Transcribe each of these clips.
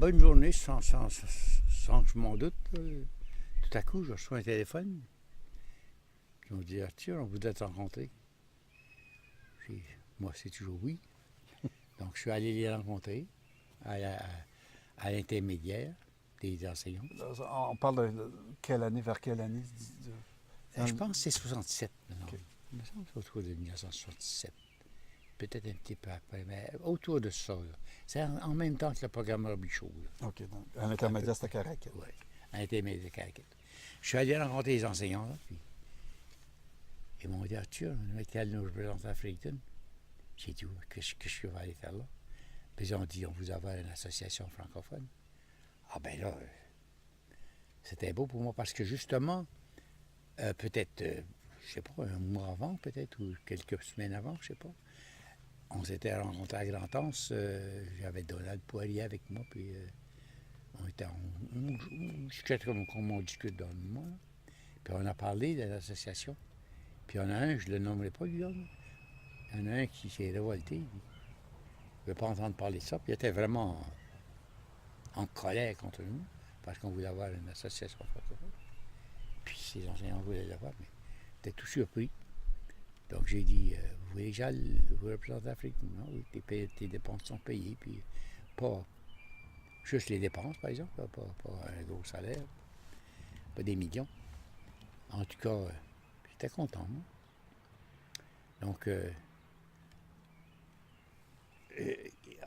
bonne journée, sans que je m'en doute, tout à coup, je reçois un téléphone. Ils m'ont dit, Arthur, on voudrait te rencontrer. Puis, moi, c'est toujours oui. Donc, je suis allé les rencontrer à l'intermédiaire des enseignants. On parle de quelle année, vers quelle année? Je pense que c'est 67 maintenant. OK. Il me semble que c'est autour de 1967. Peut-être un petit peu après, mais autour de ça. Là. C'est en même temps que le programme Robichaud. OK, donc à l'intermédiaire, c'était Caracal. Oui, à l'intermédiaire de Caracal. Je suis allé rencontrer les enseignants, là, puis ils m'ont dit, Arthur, on va aller nous représenter à Fredericton. J'ai dit, qu'est-ce que je vais aller faire là? Puis ils ont dit, on vous avoir une association francophone. Ah ben là, c'était beau pour moi parce que justement, peut-être, je sais pas, un mois avant peut-être, ou quelques semaines avant, je sais pas, on s'était rencontrés à Grand-Anse, j'avais Donald Poirier avec moi, puis on était on discutait comme on discute dans le monde, puis on a parlé de l'association. Puis il y en a un, je ne le nommerai pas, lui, là. Il y en a un qui s'est révolté. Il ne veut pas entendre parler de ça. Puis il était vraiment en colère contre nous, parce qu'on voulait avoir une association francophone. Puis ces enseignants voulaient l'avoir, mais j'étais tout surpris. Donc j'ai dit, vous voulez déjà vous représenter l'Afrique? Non, oui, tes dépenses sont payées, puis pas juste les dépenses, par exemple, pas un gros salaire, pas des millions. En tout cas, j'étais content, moi. Donc,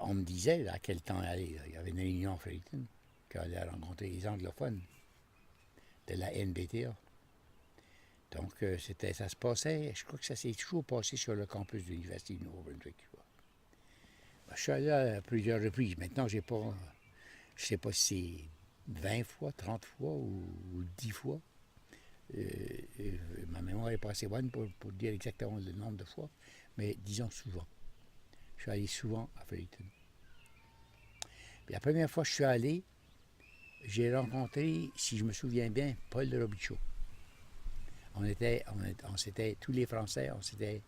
on me disait à quel temps aller. Il y avait une réunion à Fredericton qui allait rencontrer les anglophones de la NBTA. Donc, ça se passait, je crois que ça s'est toujours passé sur le campus de l'Université du Nouveau-Brunswick. Je suis allé à plusieurs reprises. Maintenant, je ne sais pas si c'est 20 fois, 30 fois ou 10 fois. Ma mémoire n'est pas assez bonne pour dire exactement le nombre de fois, mais disons souvent. Je suis allé souvent à Fredericton. Puis la première fois que je suis allé, j'ai rencontré, si je me souviens bien, Paul de Robichaud. On s'était, tous les Français, on s'était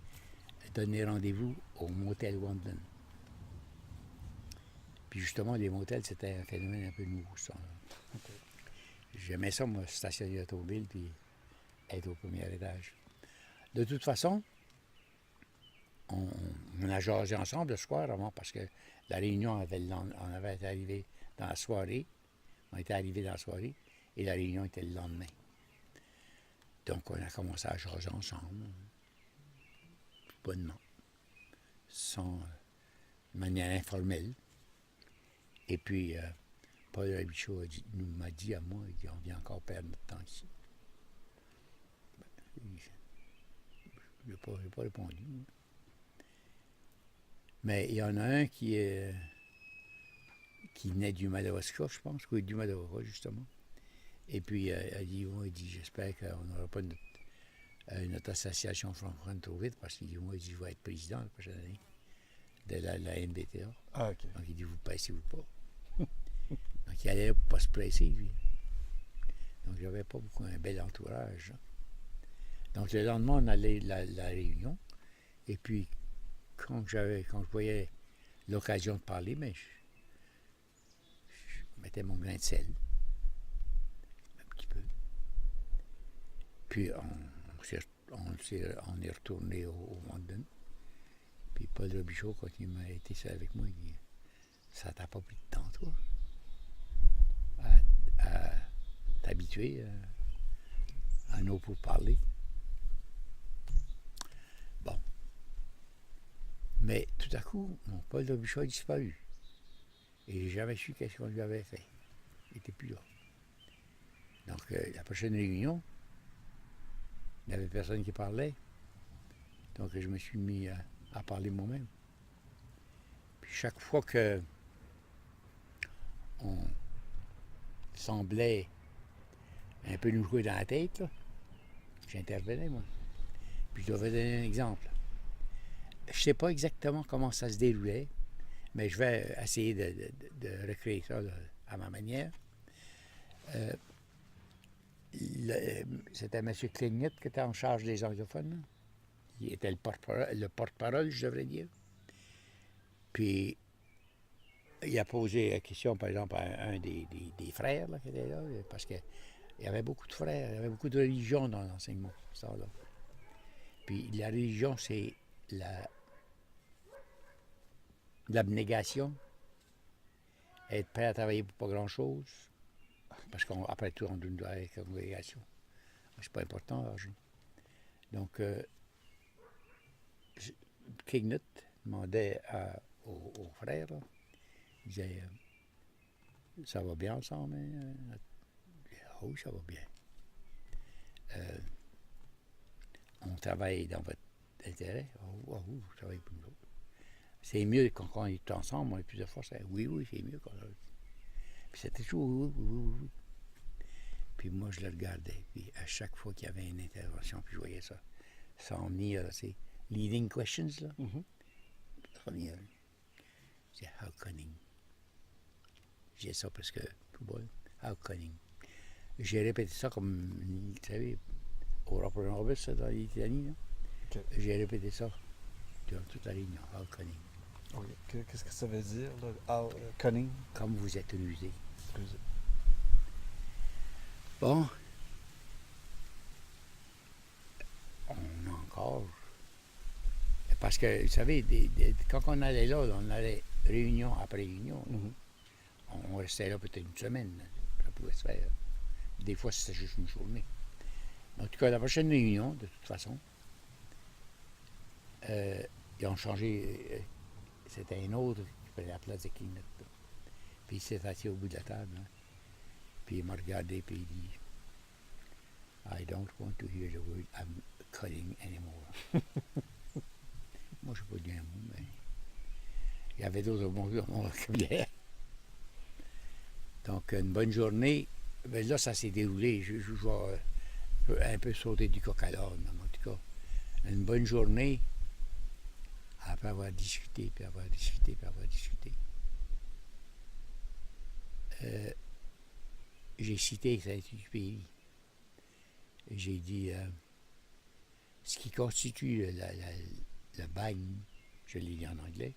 donné rendez-vous au motel London. Puis justement, les motels, c'était un phénomène un peu nouveau, ça. Okay. J'aimais ça, moi, stationner l'automobile, puis être au premier étage. De toute façon, on a jasé ensemble le soir avant, parce que la réunion on avait été arrivé dans la soirée. On était arrivé dans la soirée, et la réunion était le lendemain. Donc, on a commencé à jaser ensemble, bonnement, de manière informelle. Et puis, Paul Robichaud m'a dit à moi, il dit, on vient encore perdre notre temps ici. Je n'ai pas répondu. Mais il y en a un qui naît du Madawaska, je pense, ou du Madawaska, justement. Et puis, il dit, j'espère qu'on n'aura pas notre association francophone trop vite, parce qu'il dit, je vais être président la prochaine année de la NBTA. Ah, OK. Donc, il dit, vous pressez-vous pas. Donc, il allait pas se presser, lui. Donc, j'avais pas beaucoup un bel entourage. Là. Donc, le lendemain, on allait la réunion. Et puis, quand je voyais l'occasion de parler, mais je mettais mon grain de sel. Un petit peu. Puis, on est retourné au London. Puis, Paul Robichaud, quand il m'a été seul avec moi, il dit, ça t'a pas pris de temps, toi, à t'habituer à nos pourparlers. Bon. Mais tout à coup, mon Paul Robichaud a disparu. Et j'ai jamais su qu'est-ce qu'on lui avait fait. Il n'était plus là. Donc, la prochaine réunion, il n'y avait personne qui parlait. Donc, je me suis mis à parler moi-même. Puis, chaque fois que on semblait un peu nous jouer dans la tête, là, j'intervenais, moi. Puis, je dois vous donner un exemple. Je ne sais pas exactement comment ça se déroulait, mais je vais essayer de recréer ça là, à ma manière. C'était M. Clignot qui était en charge des anglophones. Là. Il était le porte-parole, je devrais dire. Puis, il a posé la question, par exemple, à un des frères là, qui était là, parce qu'il y avait beaucoup de frères, il y avait beaucoup de religions dans l'enseignement, ça, là. Puis la religion, c'est l'abnégation, être prêt à travailler pour pas grand-chose, parce qu'après tout, on doit avec la congrégation. C'est pas important, l'argent. Donc, Kignut demandait aux frères, là, il disait, ça va bien ensemble, hein? Ah oui, ça va bien. On travaille dans votre intérêt. Oh, oui, vous travaillez pour nous autres. C'est mieux quand on est ensemble, on est plusieurs fois. Oui, c'est mieux quand on... Puis c'était toujours oui. Puis moi, je le regardais. Puis à chaque fois qu'il y avait une intervention, puis je voyais ça s'en venir, c'est leading questions, là. Ça venir. C'est how cunning. J'ai ça parce que, tout bon, how cunning. J'ai répété ça comme, vous savez, au rapport Norbis, dans l'Italie, OK. J'ai répété ça durant toute la réunion, how cunning. Oui. Qu'est-ce que ça veut dire, là? How cunning? Comme vous êtes rusé. Rusé. Bon. On a encore. Parce que, vous savez, quand on allait là, on allait réunion après réunion. On restait là peut-être une semaine. Ça pouvait se faire. Des fois, c'était juste une journée. En tout cas, la prochaine réunion, de toute façon, ils ont changé. C'était un autre qui prenait la place de Kignut. Puis il s'est assis au bout de la table. Hein. Puis il m'a regardé, puis il dit I don't want to hear the word I'm cutting anymore. Moi, je ne sais pas dire un mot, mais il y avait d'autres mots dans mon vocabulaire. Donc, une bonne journée. Ben là, ça s'est déroulé. Je vais un peu sauter du coq à l'âne, en tout cas. Une bonne journée, après avoir discuté, puis avoir discuté. J'ai cité Saint-Exupéry. J'ai dit ce qui constitue le bagne, je l'ai dit en anglais,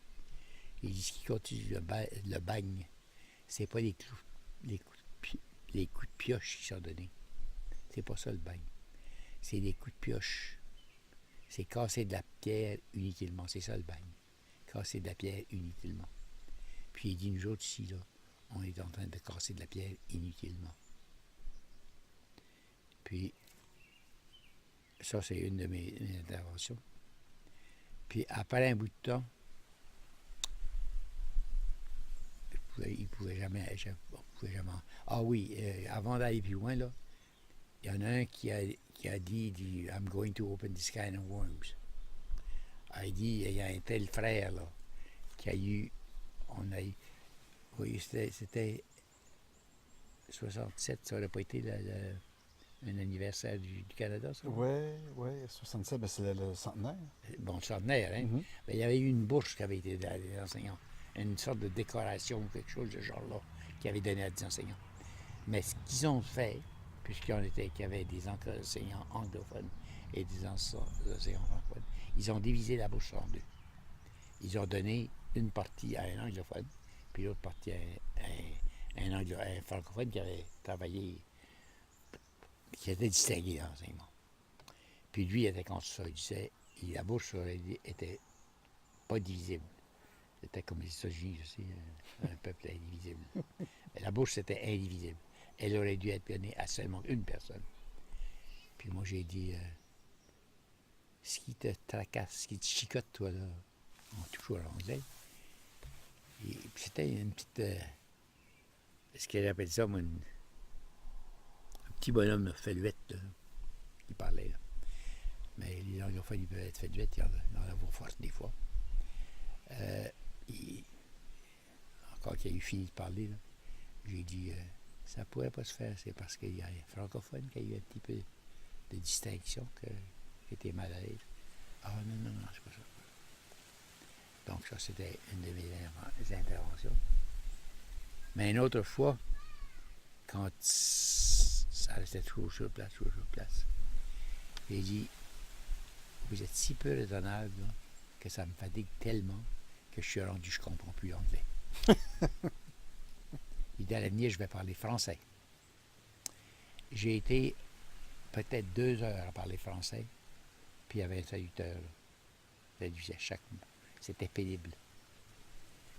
il dit ce qui constitue le bagne, c'est pas les coups de pioche qui sont donnés. C'est pas ça le bagne. C'est des coups de pioche. C'est casser de la pierre inutilement. C'est ça le bagne. Casser de la pierre inutilement. Puis il dit, nous autres ici, là, on est en train de casser de la pierre inutilement. Puis, ça, c'est une de mes interventions. Puis, après un bout de temps, il ne pouvait jamais... Ah oui, avant d'aller plus loin, là, il y en a un qui a dit I'm going to open this can of worms. Il dit, il y a un tel frère, là, qui a eu... Oui, c'était 67, ça n'aurait pas été un anniversaire du Canada, ça? Oui, 67, ben c'est le centenaire. Bon, le centenaire, hein? Ben, il y avait eu une bourse qui avait été donnée à des enseignants, une sorte de décoration ou quelque chose de genre là, qui avait donné à des enseignants. Mais ce qu'ils ont fait, puisqu'il y avait des enseignants anglophones et des enseignants francophones, ils ont divisé la bourse en deux. Ils ont donné une partie à un anglophone, puis l'autre partie à un francophone qui avait travaillé, qui était distingué dans l'enseignement. Puis lui, il était contre ça. Il disait la bourse était pas divisible. C'était comme les États-Unis, je sais, un peuple indivisible. Mais la bourse était indivisible. Elle aurait dû être donnée à seulement une personne. Puis moi, j'ai dit, ce qui te tracasse, ce qui te chicote, toi, là, toujours en anglais. Et puis c'était une petite... ce qu'elle appelle ça, moi, un petit bonhomme de feluette, là, qui parlait, là. Mais les anglophones, ils peuvent être feluettes, il y en a la voix forte des fois. Encore qu'il a eu fini de parler, là, j'ai dit, ça ne pourrait pas se faire, c'est parce qu'il y a un francophone qui a eu un petit peu de distinction, qui était mal à l'aise. Ah non, c'est pas ça. Donc ça, c'était une de mes interventions. Mais une autre fois, quand ça restait toujours sur place, j'ai dit, vous êtes si peu raisonnable là, que ça me fatigue tellement que je suis rendu, je comprends plus l'anglais. dans l'avenir, je vais parler français. J'ai été peut-être 2 heures à parler français, puis il y avait un traducteur. Là. Il traduisait chaque mot. C'était pénible.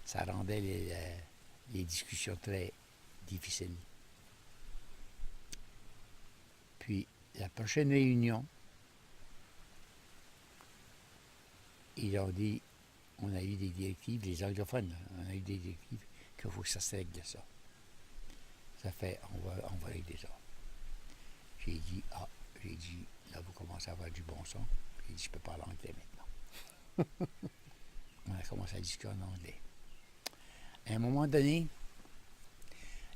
Ça rendait les discussions très difficiles. Puis, la prochaine réunion, ils ont dit, on a eu des directives, les anglophones, on a eu des directives qu'il faut que ça se règle ça. Ça fait, on va régler ça. J'ai dit, là, vous commencez à avoir du bon son. J'ai dit, je peux parler anglais maintenant. On a commencé à discuter en anglais. À un moment donné,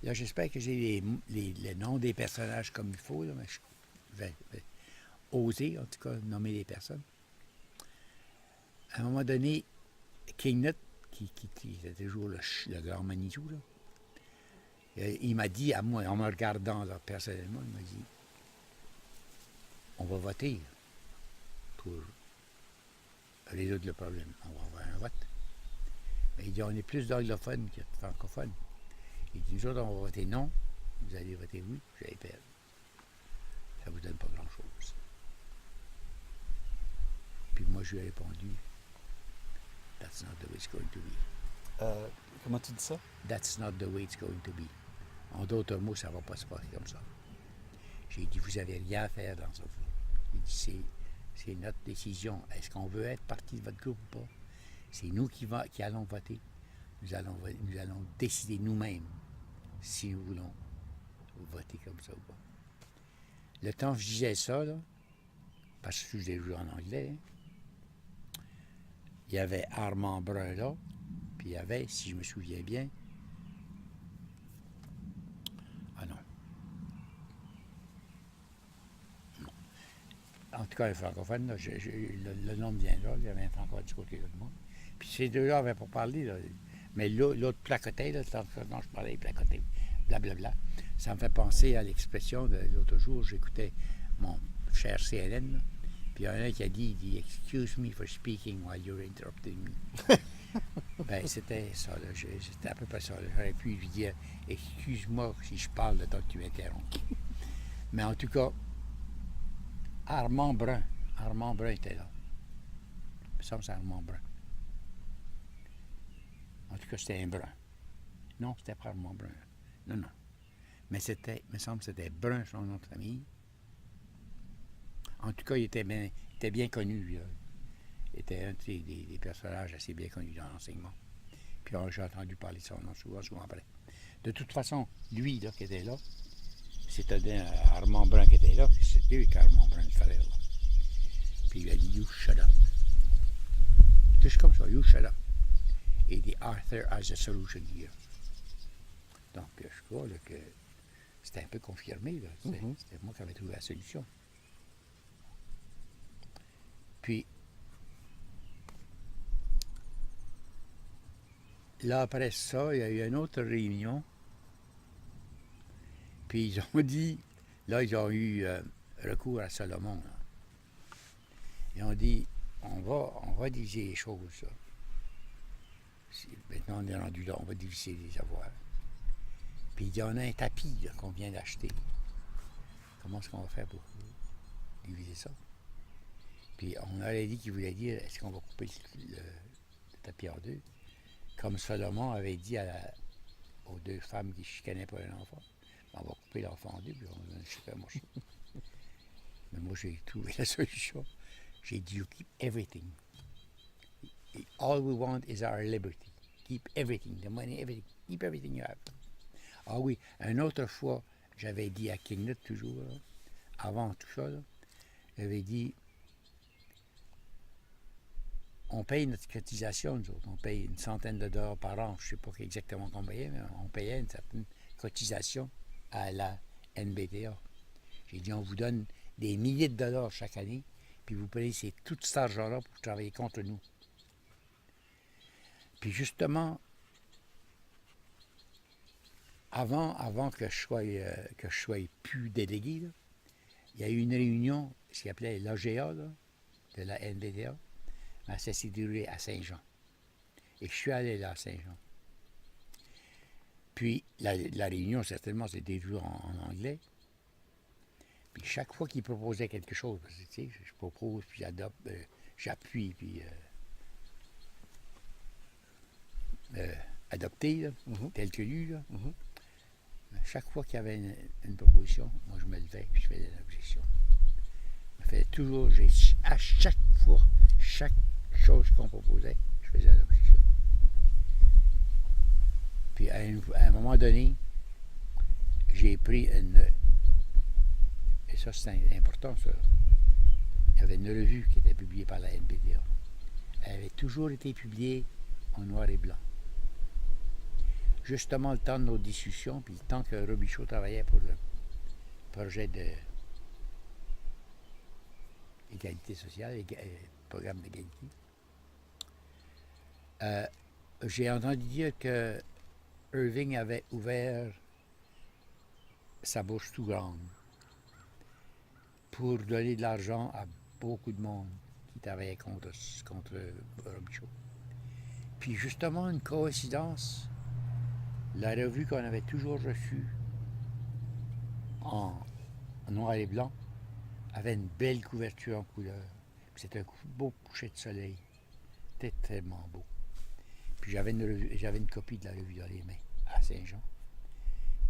là, j'espère que j'ai les noms des personnages comme il faut, là, mais je vais oser, en tout cas, nommer les personnes. À un moment donné, Kingnut, qui était toujours le grand Manitou, là, il m'a dit à moi, en me regardant là, personnellement, il m'a dit, on va voter pour résoudre le problème. On va avoir un vote. Mais il dit, on est plus d'anglophones que de francophones. Il dit, nous autres, on va voter non. Vous allez voter oui, vous allez perdre. Ça ne vous donne pas grand-chose. Puis moi, je lui ai répondu, that's not the way it's going to be. Comment tu dis ça? That's not the way it's going to be. En d'autres mots, ça ne va pas se passer comme ça. J'ai dit, vous n'avez rien à faire dans ça. J'ai dit, c'est notre décision. Est-ce qu'on veut être partie de votre groupe ou pas? C'est nous qui allons voter. Nous allons décider nous-mêmes si nous voulons voter comme ça ou pas. Le temps que je disais ça, là, parce que je l'ai joué en anglais, hein, il y avait Armand Brun là, puis il y avait, si je me souviens bien, en tout cas, un francophone, là, le nom me vient là, il y avait un francophone du côté de moi. Puis ces deux-là n'avaient pas parlé, là. Mais l'autre placotait, là, non, je parlais, il placotait, blablabla. Ça me fait penser à l'expression de l'autre jour, j'écoutais mon cher CNN, là, puis il y en a un qui a dit, Excuse me for speaking while you're interrupting me. Ben, c'était ça, là, c'était à peu près ça. Là. J'aurais pu lui dire, excuse-moi si je parle le temps que tu m'interromps. Mais en tout cas, Armand Brun était là. Il me semble que c'est Armand Brun. En tout cas, c'était un Brun. Non, c'était pas Armand Brun. Non. Mais il me semble que c'était Brun, son nom de famille. En tout cas, il était bien connu, lui. Il était un des personnages assez bien connus dans l'enseignement. Puis j'ai entendu parler de son nom souvent après. De toute façon, lui, là, qui était là, c'était Armand Brun qui était là, c'était lui qu'Armand Brun, le frère, là. Puis il a dit, you shut up. Tout comme ça, you shut up. Et il dit, Arthur has a solution here. Donc, je crois là, que c'était un peu confirmé, là. C'était moi qui avais trouvé la solution. Puis, là, après ça, il y a eu une autre réunion. Puis ils ont dit, là, ils ont eu recours à Salomon. Là. Ils ont dit, on va diviser les choses. Là. Maintenant, on est rendu là, on va diviser les avoirs. Puis il y en a un tapis là, qu'on vient d'acheter. Comment est-ce qu'on va faire pour diviser ça? Puis on aurait dit qu'il voulait dire, est-ce qu'on va couper le tapis en deux? Comme Salomon avait dit aux deux femmes qui chicanaient pour un enfant. On va couper l'enfant en deux, puis on va donner chacun un morceau. Mais moi, j'ai trouvé la solution. J'ai dit, you keep everything. All we want is our liberty. Keep everything, the money, everything. Keep everything you have. Ah oui, une autre fois, j'avais dit à Kingnut, toujours, là, avant tout ça, là, j'avais dit, on paye notre cotisation, nous autres. On paye une centaine de dollars par an. Je ne sais pas exactement combien, mais on payait une certaine cotisation à la NBTA. J'ai dit, on vous donne des milliers de dollars chaque année, puis vous payez tout cet argent-là pour travailler contre nous. Puis justement, avant que je sois plus délégué, là, il y a eu une réunion, ce qu'on appelait l'AGA, là, de la NBTA, mais ça s'est déroulé à Saint-Jean. Et je suis allé là à Saint-Jean. Puis la réunion, certainement, c'était toujours en anglais. Puis chaque fois qu'il proposait quelque chose, parce que, tu sais, je propose, puis j'adopte, j'appuie, puis adopter, là, tel que lui, là. Chaque fois qu'il y avait une proposition, moi je me levais et je faisais l'objection. Je faisais toujours, à chaque fois, chaque chose qu'on proposait, je faisais l'objection. Puis à un moment donné, j'ai pris une... Et ça c'est important, ça. Il y avait une revue qui était publiée par la NPDA. Elle avait toujours été publiée en noir et blanc. Justement, le temps de nos discussions, puis le temps que Robichaud travaillait pour le projet d'égalité sociale, programme d'égalité, j'ai entendu dire que Irving avait ouvert sa bourse tout grande pour donner de l'argent à beaucoup de monde qui travaillait contre Robichaud. Puis justement, une coïncidence, la revue qu'on avait toujours reçue en noir et blanc avait une belle couverture en couleur. C'était un beau coucher de soleil. C'était tellement beau. Puis j'avais une copie de la revue dans les mains à Saint-Jean.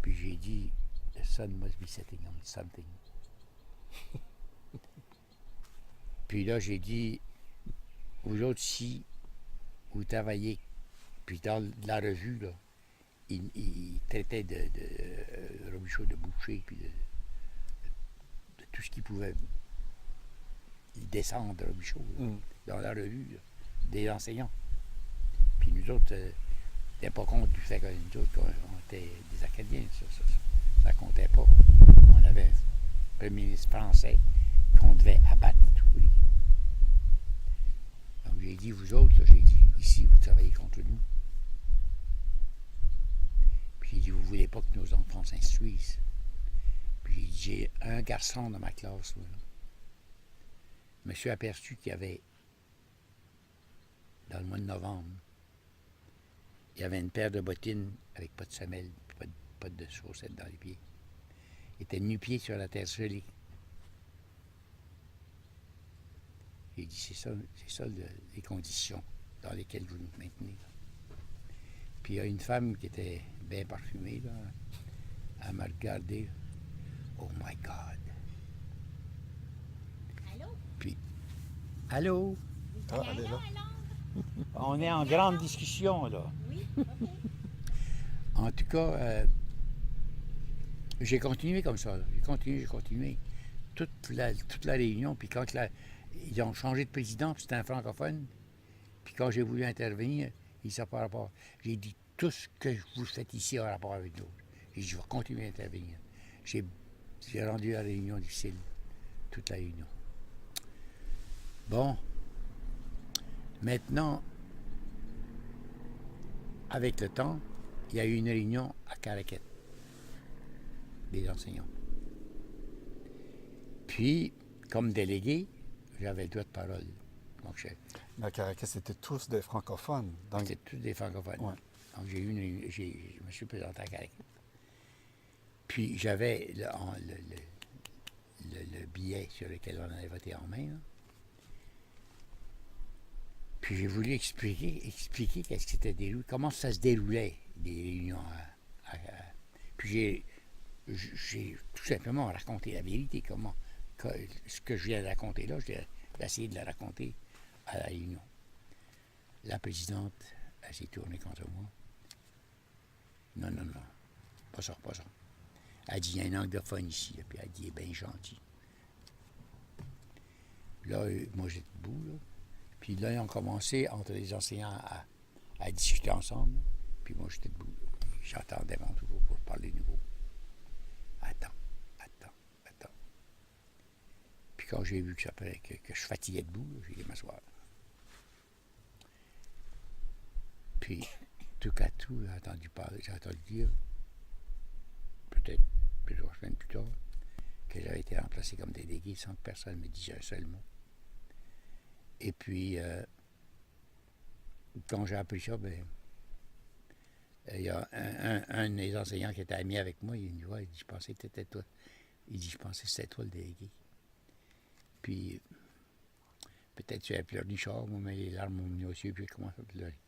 Puis j'ai dit, the sun must be setting on something. Puis là, j'ai dit, vous autres, si vous travaillez, puis dans la revue, là, il traitait de Robichaud de boucher, puis de tout ce qui pouvait descendre de Robichaud dans la revue là, des enseignants. Puis nous autres, n'étions pas compte du fait que nous autres, on était des Acadiens, ça comptait pas. On avait un premier ministre français qu'on devait abattre à tout prix. Donc j'ai dit, vous autres, là, j'ai dit, ici, vous travaillez contre nous. Puis j'ai dit, vous ne voulez pas que nos enfants s'instruisent. Puis j'ai dit, j'ai un garçon dans ma classe. Là. Je me suis aperçu qu'il y avait, dans le mois de novembre, il y avait une paire de bottines avec pas de semelle, pas de chaussettes dans les pieds. Il était nu-pied sur la terre gelée. J'ai dit, c'est ça les conditions dans lesquelles vous nous maintenez. Là. Puis il y a une femme qui était bien parfumée, là. Elle m'a regardé. Oh my God. Allô? Puis, allô? Ah, elle est là. On est en grande discussion, là. Oui, OK. En tout cas, j'ai continué comme ça. Là. J'ai continué. Toute la réunion. Puis quand ils ont changé de président, puis c'était un francophone, puis quand j'ai voulu intervenir, il s'est pas rapport. J'ai dit, tout ce que vous faites ici a rapport avec nous. J'ai dit, je vais continuer à intervenir. J'ai rendu la réunion difficile. Toute la réunion. Bon. Maintenant, avec le temps, il y a eu une réunion à Caraquet des enseignants. Puis, comme délégué, j'avais le droit de parole. Donc, Mais à Caracas, c'était tous des francophones. c'était tous des francophones. Ouais. Donc, je me suis présenté à Caraquet. Puis, j'avais le billet sur lequel on avait voté en main. Là. Puis, j'ai voulu expliquer qu'est-ce qui s'était déroulé, comment ça se déroulait, des réunions. Puis, j'ai tout simplement raconté la vérité, ce que je viens de raconter là, j'ai essayé de le raconter à la réunion. La présidente, elle s'est tournée contre moi. Non, pas ça. Elle dit, il y a un anglophone ici, puis elle dit, il est bien gentil. Là, moi, j'étais debout, là. Puis là, ils ont commencé, entre les enseignants, à discuter ensemble. Puis moi, j'étais debout. J'entendais mon tour pour parler de nouveau. Attends. Puis quand j'ai vu que je fatiguais debout, j'ai dit m'asseoir. Puis, tout à tout, j'ai entendu dire, peut-être plusieurs semaines plus tard, que j'avais été remplacé comme délégué sans que personne me dise un seul mot. Et puis, quand j'ai appris ça, Il y a un des enseignants qui était ami avec moi, il me dit, ouais, il dit, je pensais que c'était toi. Il dit, je pensais que c'était toi le délégué. Puis, peut-être tu as pleuré du char, moi, mais les larmes m'ont venu aux yeux, puis j'ai commencé à pleurer.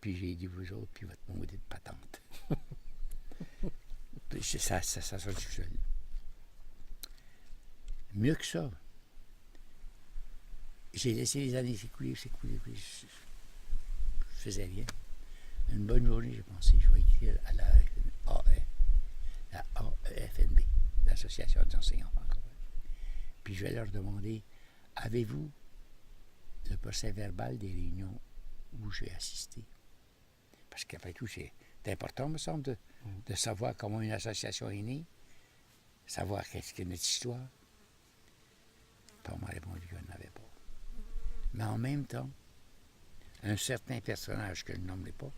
Puis j'ai dit, vous autres, puis votre maudite patente. Puis ça sort tout seul. Mieux que ça, j'ai laissé les années s'écouler. Je faisais rien. Une bonne journée, j'ai pensé, je vais écrire à la AEFNB, l'Association des enseignants francophones. Puis je vais leur demander, avez-vous le procès-verbal des réunions où j'ai assisté? Parce qu'après tout, c'est important, me semble, de savoir comment une association est née, savoir qu'est-ce qu'est notre histoire. Puis on m'a répondu qu'il n'y en avait pas. Mais en même temps, un certain personnage que je ne nommerai pas,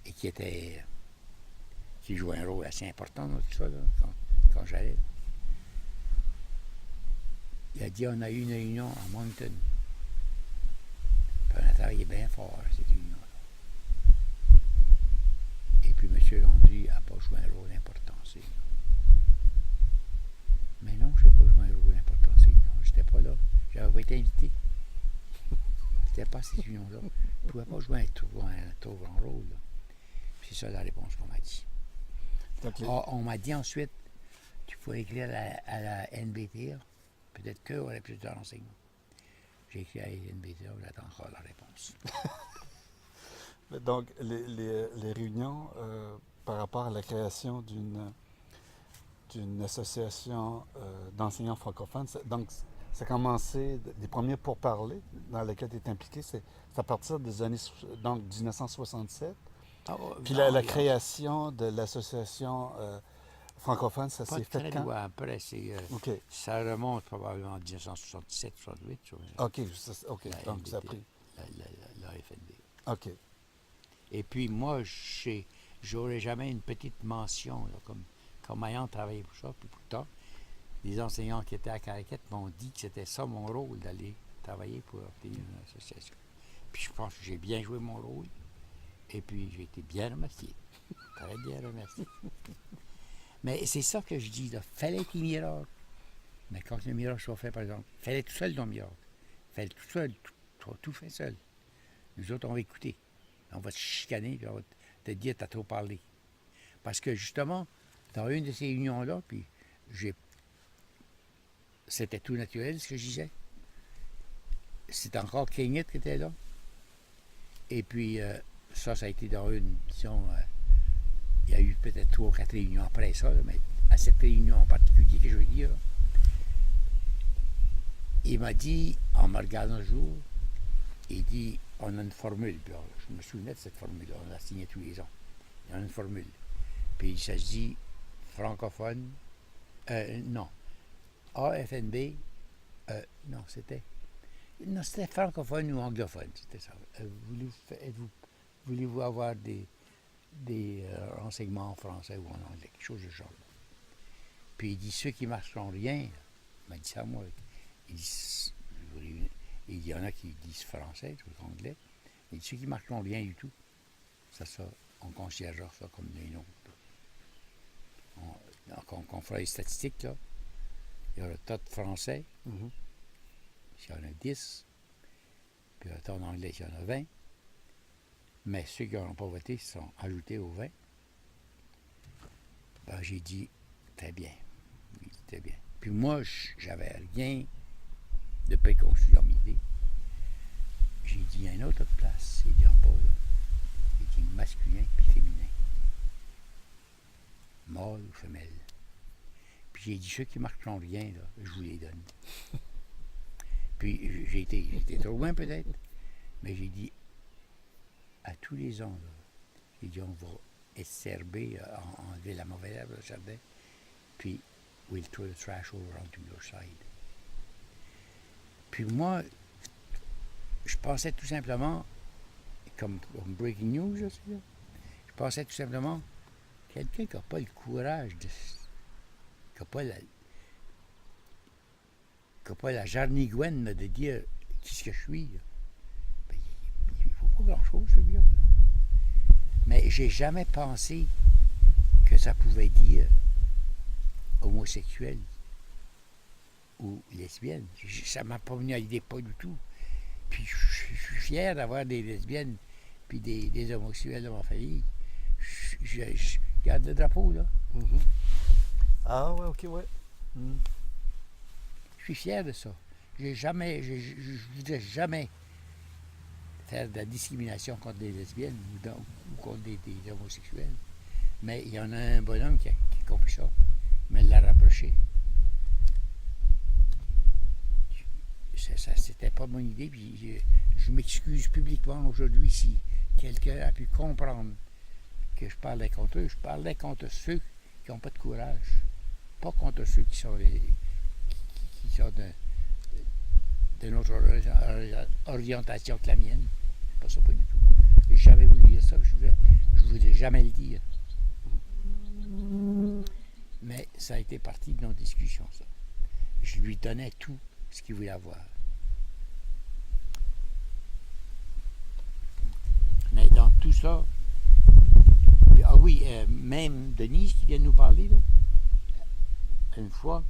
et qui jouait un rôle assez important dans tout ça, là, quand j'allais. Il a dit, on a eu une réunion à Moncton. Puis on a travaillé bien fort à cette réunion-là. Et puis M. Landry n'a pas joué un rôle important. Mais non, je n'ai pas joué un rôle important. Je n'étais pas là. Je n'avais pas été invité. Je n'étais pas à cette réunion-là. Je ne pouvais pas jouer un trop grand rôle. Là. C'est ça la réponse qu'on m'a dit. On m'a dit ensuite, tu pourrais écrire à la NBTA. Peut-être qu'eux auraient plus de renseignements. J'ai écrit à la NBTA, j'attends encore la réponse. Donc, les réunions par rapport à la création d'une association d'enseignants francophones, donc ça a commencé, des premiers pourparlers dans lesquels tu es impliqué, c'est à partir des années, donc 1967. Puis la création de l'association francophone, ça s'est fait quand? Après, ça remonte probablement en 1967-68. OK, donc ça a pris. La FNB. OK. Et puis moi, j'aurais jamais une petite mention, là, comme ayant travaillé pour ça. Puis pourtant, les enseignants qui étaient à Caraquette m'ont dit que c'était ça mon rôle, d'aller travailler pour obtenir une association. Puis je pense que j'ai bien joué mon rôle. Et puis, j'ai été bien remercié. Très bien remercié. Mais c'est ça que je dis, là. Fallait qu'il y ait miracle. Mais quand le miracle soit fait, par exemple, fallait tout seul dans le miracle. Fallait tout seul, tout fait seul. Nous autres, on va écouter. On va te chicaner, puis on va te dire, t'as trop parlé. Parce que, justement, dans une de ces réunions-là, puis c'était tout naturel, ce que je disais. C'était encore Kenyette qui était là. Et puis, ça a été dans une, disons, il y a eu peut-être 3 ou 4 réunions après ça, là, mais à cette réunion en particulier que je veux dire, là, il m'a dit, en me regardant un jour, il dit, on a une formule, puis je me souvenais de cette formule-là, on l'a signée tous les ans. Il y a une formule. Puis ça se dit francophone, non, AFNB, non, c'était francophone ou anglophone, c'était ça. Voulez-vous avoir des renseignements en français ou en anglais, quelque chose de genre. Puis il dit, ceux qui ne marcheront rien, il m'a dit ça à moi, il y en a qui disent français, ou anglais, il dit, ceux qui ne marcheront rien du tout, ça, on considérera ça comme des nôtres. Quand on fera les statistiques, là, il y a le tas de français, s'il y en a 10, puis le tas en anglais, s'il y en a 20, mais ceux qui n'auront pas voté sont ajoutés aux 20. Ben, j'ai dit, très bien. Oui, très bien. Puis moi, j'avais rien de préconçu dans mes idées. J'ai dit, il y a une autre place, c'est dit en bas, là. Il dit masculin puis féminin. Mâle ou femelle. Puis j'ai dit, ceux qui ne marqueront rien, là, je vous les donne. Puis j'ai été trop loin peut-être, mais j'ai dit, à tous les ans, là, j'ai dit, on va esserber, enlever la mauvaise herbe dans le jardin, puis we'll throw the trash over onto your side. Puis moi, je pensais tout simplement, comme breaking news, là, je pensais tout simplement, quelqu'un qui n'a pas le courage de... qui n'a pas la jarnigouenne de dire qui ce que je suis, ben, il ne faut pas grand-chose, ce gars. Mais j'ai jamais pensé que ça pouvait dire homosexuel ou lesbienne. Ça m'a pas venu à l'idée, pas du tout. Puis je suis fier d'avoir des lesbiennes puis des homosexuels dans ma famille. Je garde le drapeau, là. Mhm. Ah ouais, ok, ouais. Mhm. Je suis fier de ça. Je ne voudrais jamais faire de la discrimination contre des lesbiennes ou contre des homosexuels. Mais il y en a un bonhomme qui a compris ça. Mais il l'a rapproché. Ça c'était pas mon idée. Puis je m'excuse publiquement aujourd'hui si quelqu'un a pu comprendre que je parlais contre eux. Je parlais contre ceux qui n'ont pas de courage. Pas contre ceux qui sont qui sont de notre orientation que la mienne. C'est pas ça, pas du tout. J'ai jamais voulu dire ça, je voulais jamais le dire. Mais ça a été partie de nos discussions, ça. Je lui donnais tout ce qu'il voulait avoir. Mais dans tout ça, ah oui, même Denise qui vient de nous parler, là, une fois,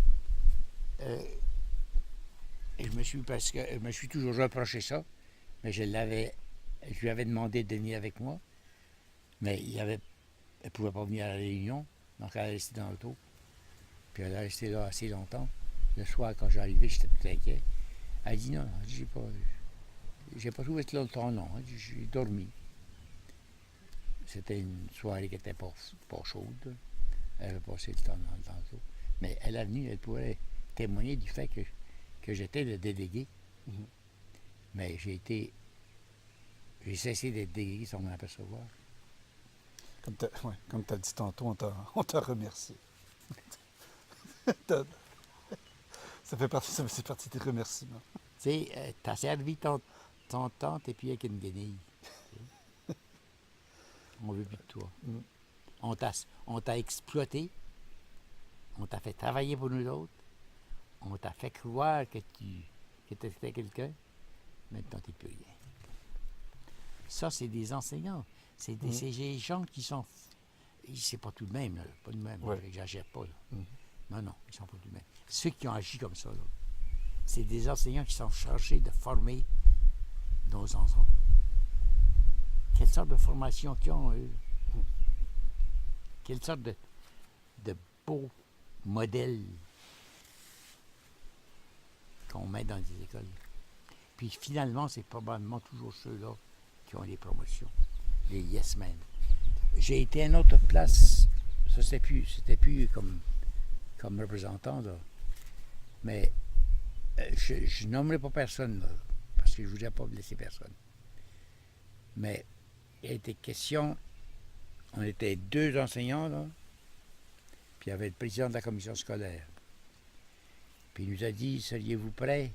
je me suis toujours reproché ça, mais je lui avais demandé de venir avec moi, mais elle ne pouvait pas venir à la réunion, donc elle est restée dans l'auto. Puis elle est restée là assez longtemps. Le soir, quand j'arrivais, j'étais tout inquiet. Elle dit non, j'ai pas trouvé ce longtemps, non. J'ai dormi. C'était une soirée qui n'était pas chaude. Elle avait passé le temps dans l'auto. Mais elle est venue, elle pourrait témoigner du fait que j'étais le délégué. Mhm. Mais j'ai cessé d'être délégué sans m'en apercevoir. Comme tu as dit tantôt, on t'a remercié. Ça fait partie des remerciements. Tu sais, t'as servi ton tante et puis avec une guenille. On veut plus de toi. Mm. On t'a exploité. On t'a fait travailler pour nous autres. On t'a fait croire que tu étais quelqu'un. Maintenant, tu n'es plus rien. Ça, c'est des enseignants. C'est des gens qui sont... C'est pas tout de même, là. Pas de même. Ouais. J'exagère pas, là. Mm. Non, ils sont pas tout de même. Ceux qui ont agi comme ça, là, c'est des enseignants qui sont chargés de former nos enfants. Quelle sorte de formation qu'ils ont, eux? Quelle sorte de beaux modèles qu'on met dans les écoles. Puis finalement, c'est probablement toujours ceux-là qui ont les promotions, les yes men. J'ai été à une autre place, ça c'était plus comme représentant, là. Mais je nommerai pas personne, là, parce que je ne voudrais pas blesser personne. Mais il a été question, on était 2 enseignants, là, puis il y avait le président de la commission scolaire. Puis il nous a dit, seriez-vous prêts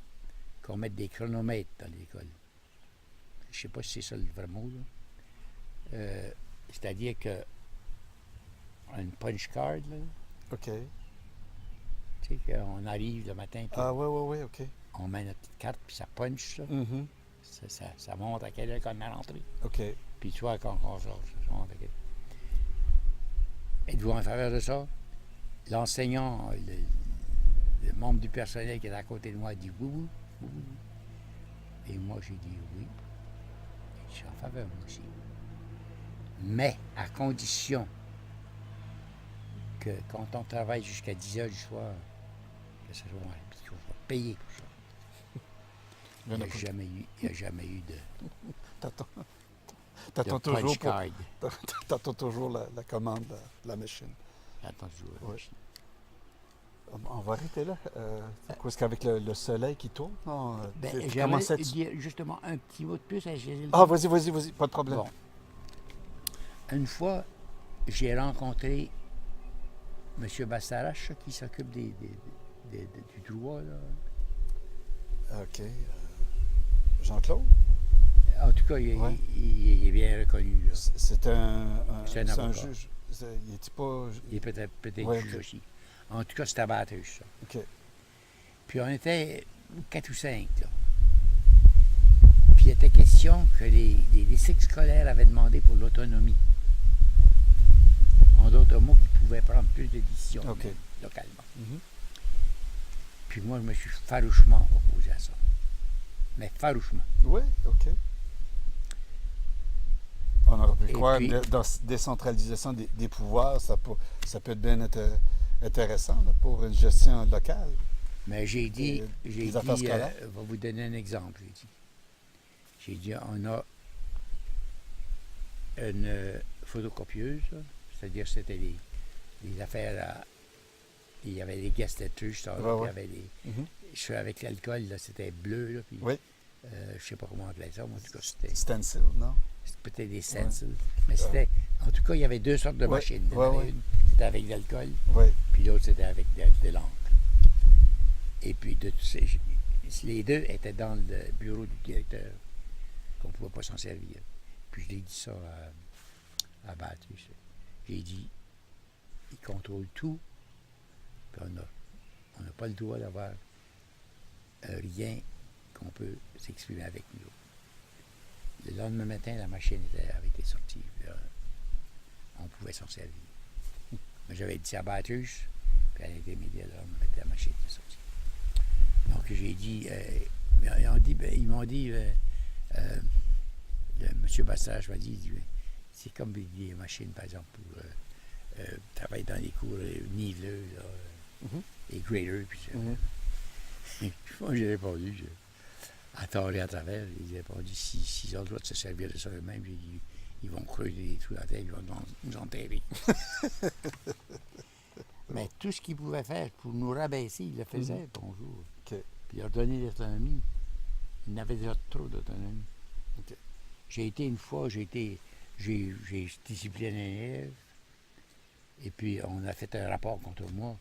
qu'on mette des chronomètres dans l'école? Je ne sais pas si c'est ça le vrai mot, là. C'est-à-dire que une punch card, là. OK. Tu sais, qu'on arrive le matin, puis Ouais, OK. on met notre petite carte, puis ça punch, ça. Mhm. Ça montre à quelle heure qu'on est rentré. OK. Puis tu vois, quand on sort, ça montre à quelle heure. Êtes-vous en faveur de ça? L'enseignant, le membre du personnel qui est à côté de moi a dit oui. Et moi, j'ai dit oui. Je suis en faveur, moi aussi. Mais à condition que quand on travaille jusqu'à 10 heures du soir, que ça soit qu'on soit payé pour ça. Il n'y a jamais eu de T'attends punch toujours la commande de la machine. J'attends toujours la Ouais. machine. On va arrêter là. Est-ce qu'avec le soleil qui tourne? Non, J'aimerais dire justement un petit mot de plus à Gilles. Ah, vas-y, pas de problème. Bon. Une fois, j'ai rencontré M. Bastarache, qui s'occupe du droit, là. OK. Jean-Claude? En tout cas, il est bien reconnu, là. C'est un avocat. juge. Il est pas... Il est peut-être Ouais, juge ok. aussi. En tout cas, c'est abattu, ça. OK. Puis on était 4 ou 5, là. Puis il était question que les districts scolaires avaient demandé pour l'autonomie. En d'autres mots, qui pouvaient prendre plus de décisions OK. localement. Mhm. Puis moi, je me suis farouchement opposé à ça. Mais farouchement. Oui, OK. On aurait pu Et croire puis- que dans décentralisation des pouvoirs, ça peut être bien intéressant là, pour une gestion locale. Mais j'ai dit, les affaires scolaires? je vais vous donner un exemple, j'ai dit, on a une photocopieuse, là, c'est-à-dire c'était les affaires à... Il y avait les guest letters, ça, Ouais, puis il ouais. y avait les... Mhm. Je suis avec l'alcool, là, c'était bleu, là, puis Oui. je sais pas comment on appelait ça, mais en tout cas, c'était Stencil, non? peut-être des stencils. Mais c'était... En tout cas, il y avait deux sortes de Ouais, machines. Il y en ouais, avait ouais. une, c'était avec de l'alcool, Oui. puis l'autre, c'était avec de l'encre. Et puis, les deux étaient dans le bureau du directeur, qu'on ne pouvait pas s'en servir. Puis, je l'ai dit ça à Baptiste. J'ai dit, il contrôle tout, puis on n'a pas le droit d'avoir rien qu'on peut s'exprimer avec nous. Le lendemain matin, la machine avait été sortie. Là, on pouvait s'en servir. Mais j'avais dit à Baptiste, puis à l'intermédiaire, le lendemain matin, la machine était sortie. Donc j'ai dit, ils m'ont dit, M. Bassage m'a dit, c'est comme des machines, par exemple, pour travailler dans les cours niveleux, là, les graders, puis ça. Moi, j'ai répondu, à tort et à travers, j'ai répondu, s'ils ont le droit de se servir de ça eux-mêmes, j'ai dit, ils vont creuser des trous dans la terre, ils vont nous enterrer. Mais tout ce qu'ils pouvaient faire pour nous rabaisser, ils le faisaient, bonjour. OK. Puis leur donner l'autonomie. Ils n'avaient déjà trop d'autonomie. OK. J'ai été une fois, j'ai discipliné un élève, et puis on a fait un rapport contre moi,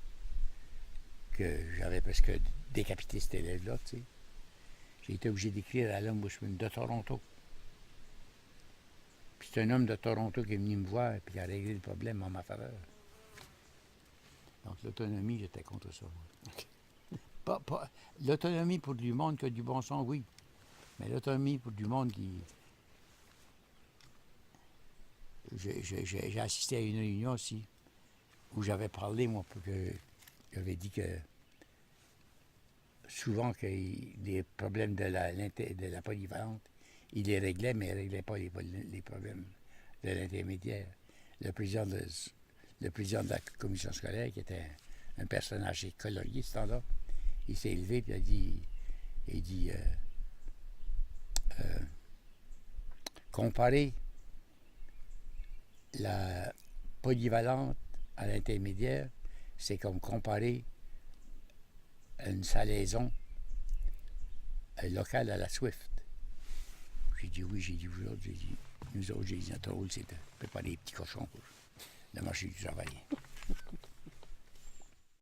que j'avais presque décapité cet élève-là, tu sais. J'ai été obligé d'écrire à l'Ombudsman de Toronto. Puis c'est un homme de Toronto qui est venu me voir et qui a réglé le problème en ma faveur. Donc l'autonomie, j'étais contre ça. OK. Pas l'autonomie pour du monde qui a du bon sens, oui. Mais l'autonomie pour du monde qui... J'ai assisté à une réunion aussi où j'avais parlé, moi, pour que j'avais dit que souvent que les problèmes de la polyvalente, il les réglait, mais il ne réglait pas les problèmes de l'intermédiaire. Le président de la commission scolaire, qui était un personnage colorié, ce temps-là, il s'est élevé et il dit comparer la polyvalente à l'intermédiaire, c'est comme comparer une salaison locale à la Swift. J'ai dit oui, j'ai dit vous autres, nous autres, j'ai dit notre rôle, c'est de préparer des petits cochons pour le marché du travail.